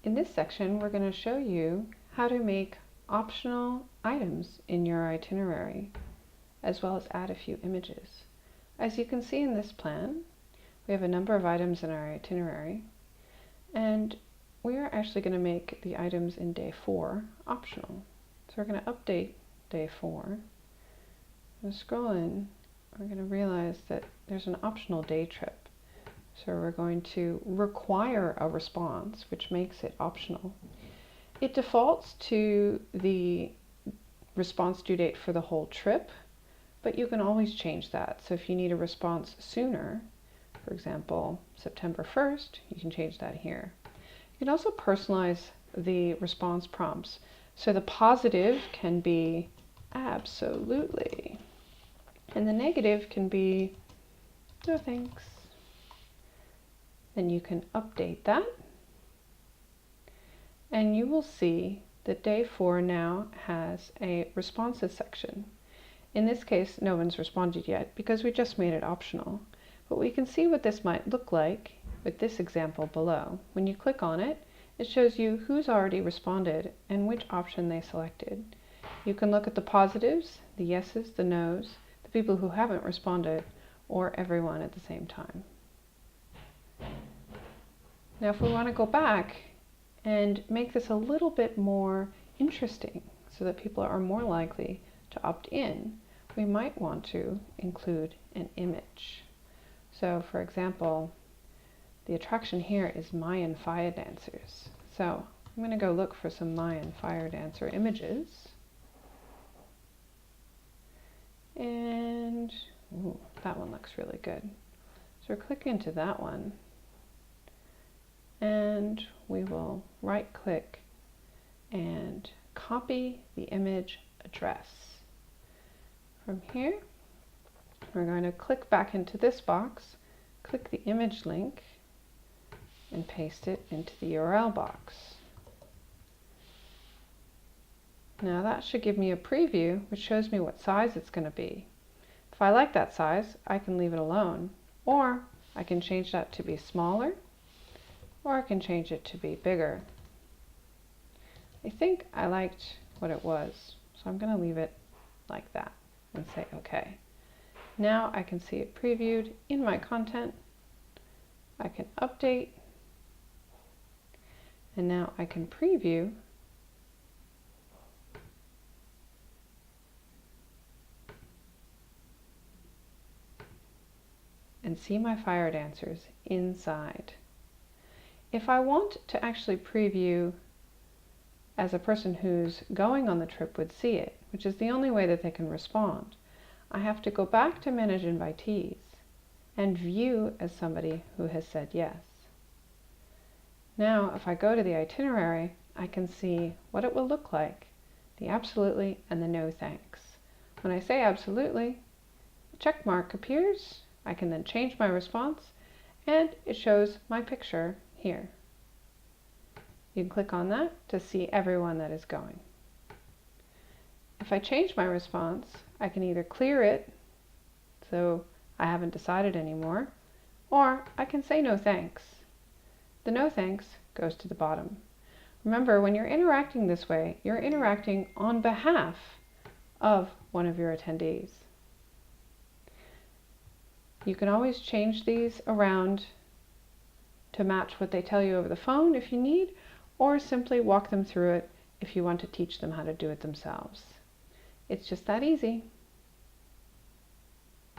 In this section, we're going to show you how to make optional items in your itinerary, as well as add a few images. As you can see in this plan, we have a number of items in our itinerary, and we are actually going to make the items in day 4 optional. So we're going to update day 4. And scroll in, we're going to realize that there's an optional day trip. So we're going to require a response, which makes it optional. It defaults to the response due date for the whole trip, but you can always change that. So if you need a response sooner, for example, September 1st, you can change that here. You can also personalize the response prompts. So the positive can be absolutely, and the negative can be no thanks. Then you can update that, and you will see that day 4 now has a responses section. In this case, no one's responded yet because we just made it optional, but we can see what this might look like with this example below. When you click on it, it shows you who's already responded and which option they selected. You can look at the positives, the yeses, the nos, the people who haven't responded, or everyone at the same time. Now if we want to go back and make this a little bit more interesting so that people are more likely to opt in, we might want to include an image. So for example, the attraction here is Mayan fire dancers. So I'm going to go look for some Mayan fire dancer images. And ooh, that one looks really good. So we're clicking into that one. And we will right click and copy the image address. From here, we're going to click back into this box, click the image link, and paste it into the URL box. Now that should give me a preview, which shows me what size it's going to be. If I like that size, I can leave it alone, or I can change that to be smaller, or I can change it to be bigger. I think I liked what it was, so I'm going to leave it like that and say OK. Now I can see it previewed in my content. I can update, and now I can preview and see my fire dancers inside. If I want to actually preview as a person who's going on the trip would see it, which is the only way that they can respond, I have to go back to Manage Invitees and view as somebody who has said yes. Now, if I go to the itinerary, I can see what it will look like, the absolutely and the no thanks. When I say absolutely, a check mark appears. I can then change my response, and it shows my picture here. You can click on that to see everyone that is going. If I change my response, I can either clear it, so I haven't decided anymore, or I can say no thanks. The no thanks goes to the bottom. Remember, when you're interacting this way, you're interacting on behalf of one of your attendees. You can always change these around to match what they tell you over the phone if you need, or simply walk them through it if you want to teach them how to do it themselves. It's just that easy.